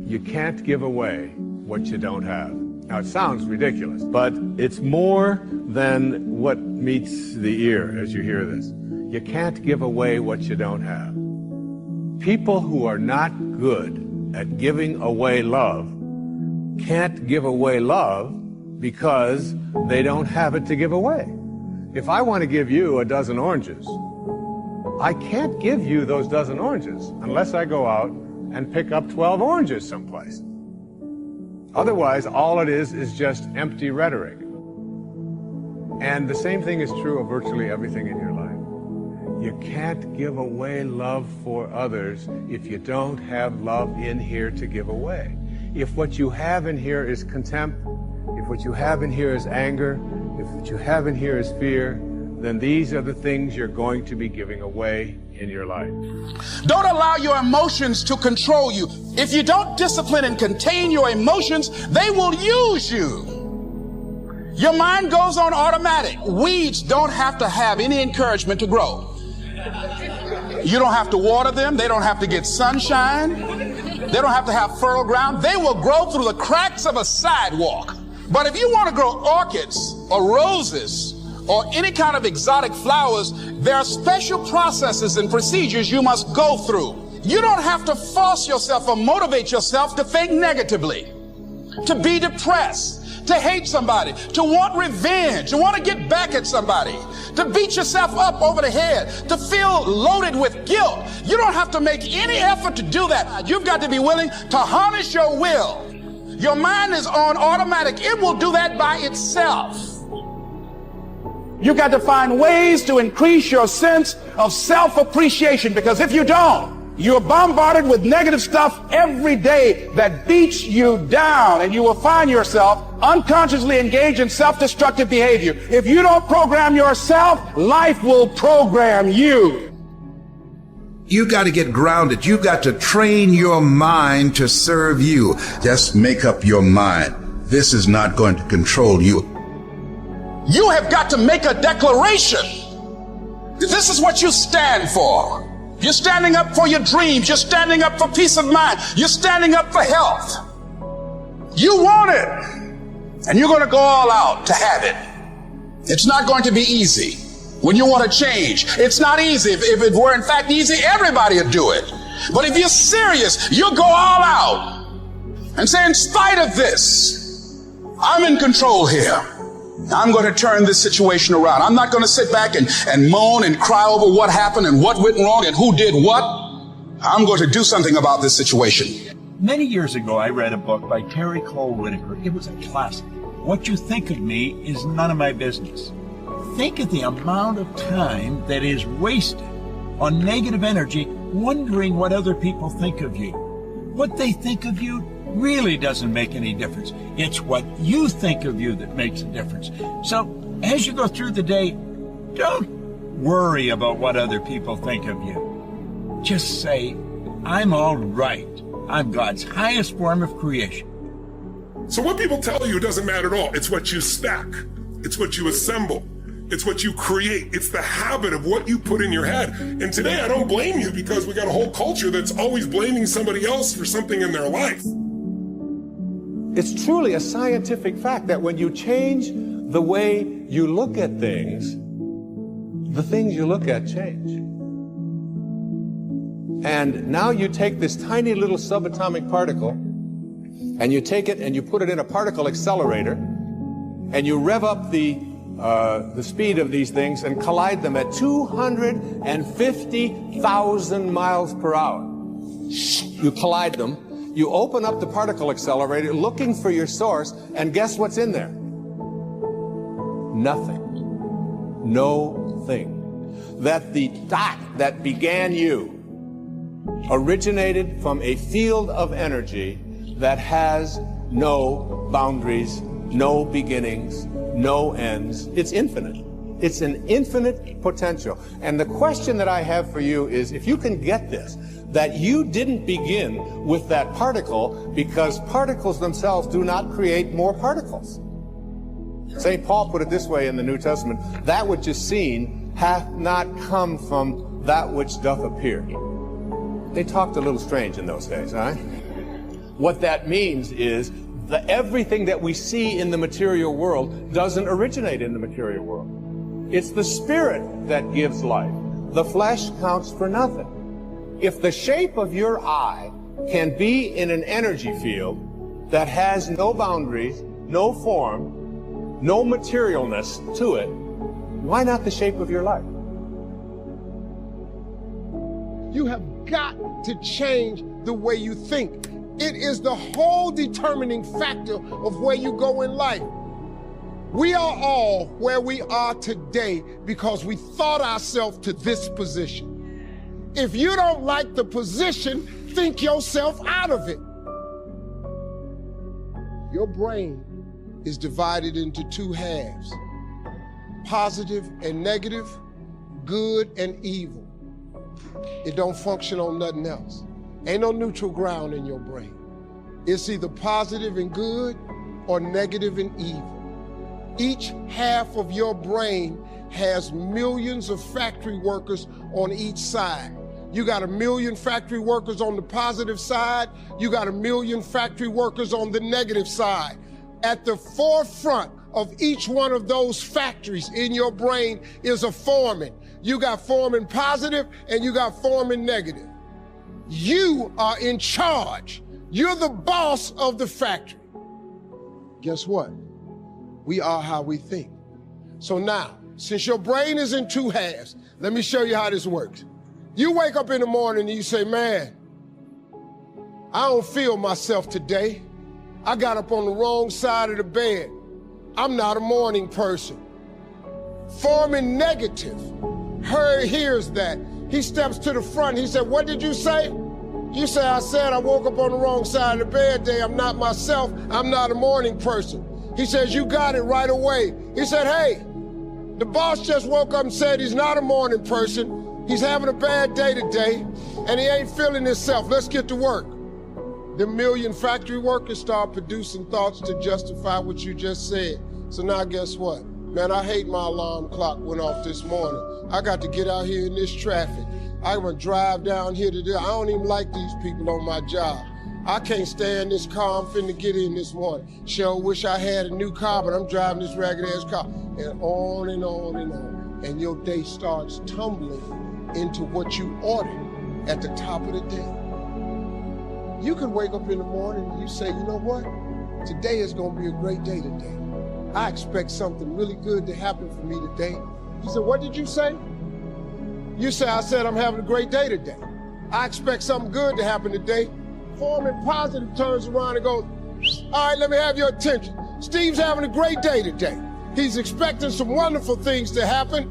You can't give away what you don't have. Now, it sounds ridiculous, but it's more than what meets the ear as you hear this. You can't give away what you don't have. People who are not good at giving away love can't give away love because they don't have it to give away. If I want to give you a dozen oranges, I can't give you those dozen oranges unless I go out and pick up 12 oranges someplace. Otherwise, all it is just empty rhetoric. And the same thing is true of virtually everything in your life. You can't give away love for others if you don't have love in here to give away. If what you have in here is contempt, if what you have in here is anger, if what you have in here is fear, then these are the things you're going to be giving away in your life. Don't allow your emotions to control you. If you don't discipline and contain your emotions, they will use you. Your mind goes on automatic. Weeds don't have to have any encouragement to grow. You don't have to water them. They don't have to get sunshine. They don't have to have fertile ground. They will grow through the cracks of a sidewalk. But if you want to grow orchids or roses or any kind of exotic flowers, there are special processes and procedures you must go through. You don't have to force yourself or motivate yourself to think negatively, to be depressed, to hate somebody, to want revenge, to want to get back at somebody, to beat yourself up over the head, to feel loaded with guilt. You don't have to make any effort to do that. You've got to be willing to harness your will. Your mind is on automatic. It will do that by itself. You've got to find ways to increase your sense of self-appreciation, because if you don't, you're bombarded with negative stuff every day that beats you down, and you will find yourself unconsciously engaged in self-destructive behavior. If you don't program yourself, life will program you. You've got to get grounded. You've got to train your mind to serve you. Just make up your mind. This is not going to control you. You have got to make a declaration. This is what you stand for. You're standing up for your dreams. You're standing up for peace of mind. You're standing up for health. You want it, and you're going to go all out to have it. It's not going to be easy. When you want to change, it's not easy. If it were in fact easy, everybody would do it. But if you're serious, you'll go all out and say, in spite of this, I'm in control here. I'm going to turn this situation around. I'm not going to sit back and moan and cry over what happened and what went wrong and who did what. I'm going to do something about this situation. Many years ago, I read a book by Terry Cole Whitaker. It was a classic. What you think of me is none of my business. Think of the amount of time that is wasted on negative energy, wondering what other people think of you. What they think of you really doesn't make any difference. It's what you think of you that makes a difference. So as you go through the day, don't worry about what other people think of you. Just say, I'm all right. I'm God's highest form of creation. So what people tell you doesn't matter at all. It's what you stack. It's what you assemble. It's what you create. It's the habit of what you put in your head. And today I don't blame you, because we got a whole culture that's always blaming somebody else for something in their life. It's truly a scientific fact that when you change the way you look at things, the things you look at change. And now you take this tiny little subatomic particle, and you take it and you put it in a particle accelerator, and you rev up the speed of these things and collide them at 250,000 miles per hour. You collide them, you open up the particle accelerator looking for your source, and guess what's in there? Nothing. No thing. That the dot that began you originated from a field of energy that has no boundaries, no beginnings, no ends. It's infinite. It's an infinite potential. And the question that I have for you is, if you can get this, that you didn't begin with that particle, because particles themselves do not create more particles. St. Paul put it this way in the New Testament: that which is seen hath not come from that which doth appear. They talked a little strange in those days, huh? What that means is that everything that we see in the material world doesn't originate in the material world. It's the spirit that gives life. The flesh counts for nothing. If the shape of your eye can be in an energy field that has no boundaries, no form, no materialness to it, why not the shape of your life? You have got to change the way you think. It is the whole determining factor of where you go in life. We are all where we are today because we thought ourselves to this position. If you don't like the position, think yourself out of it. Your brain is divided into two halves, positive and negative, good and evil. It don't function on nothing else. Ain't no neutral ground in your brain. It's either positive and good or negative and evil. Each half of your brain has millions of factory workers on each side. You got 1 million factory workers on the positive side. You got 1 million factory workers on the negative side. At the forefront of each one of those factories in your brain is a foreman. You got foreman positive and you got foreman negative. You are in charge. You're the boss of the factory. Guess what? We are how we think. So now, since your brain is in two halves, let me show you how this works. You wake up in the morning and you say, man, I don't feel myself today. I got up on the wrong side of the bed. I'm not a morning person. Foreman negative hears that. He steps to the front. He said, what did you say? You say, I said I woke up on the wrong side of the bed today. I'm not myself. I'm not a morning person. He says, you got it right away. He said, hey, the boss just woke up and said he's not a morning person. He's having a bad day today, and he ain't feeling himself. Let's get to work. The 1 million factory workers start producing thoughts to justify what you just said. So now guess what? Man, I hate my alarm clock went off this morning. I got to get out here in this traffic. I'm gonna drive down here today. I don't even like these people on my job. I can't stand this car I'm finna get in this morning. Sure wish I had a new car, but I'm driving this ragged ass car. And on and on and on. And your day starts tumbling into what you ordered at the top of the day. You can wake up in the morning and you say, you know what? Today is gonna be a great day today. I expect something really good to happen for me today. You said, what did you say? You say, I said I'm having a great day today. I expect something good to happen today. Foreman positive turns around and goes, all right, let me have your attention. Steve's having a great day today. He's expecting some wonderful things to happen.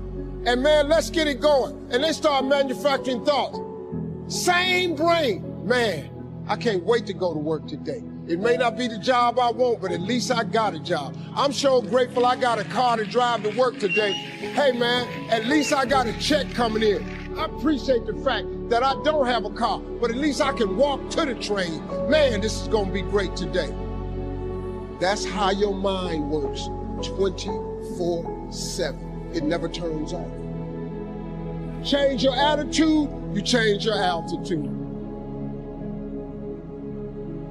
And man, let's get it going. And they start manufacturing thoughts. Same brain. Man, I can't wait to go to work today. It may not be the job I want, but at least I got a job. I'm so grateful I got a car to drive to work today. Hey man, at least I got a check coming in. I appreciate the fact that I don't have a car, but at least I can walk to the train. Man, this is gonna be great today. That's how your mind works 24/7. It never turns off. Change your attitude, you change your altitude.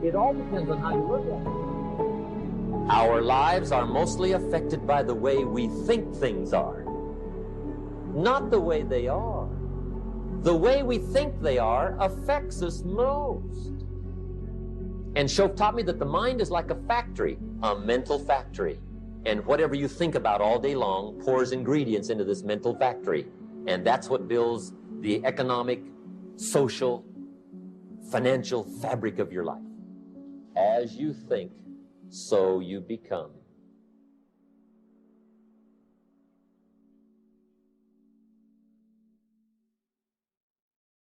It all depends on how you look at it. Our lives are mostly affected by the way we think things are, not the way they are. The way we think they are affects us most. And Shoaff taught me that the mind is like a factory, a mental factory. And whatever you think about all day long pours ingredients into this mental factory. And that's what builds the economic, social, financial fabric of your life. As you think, so you become.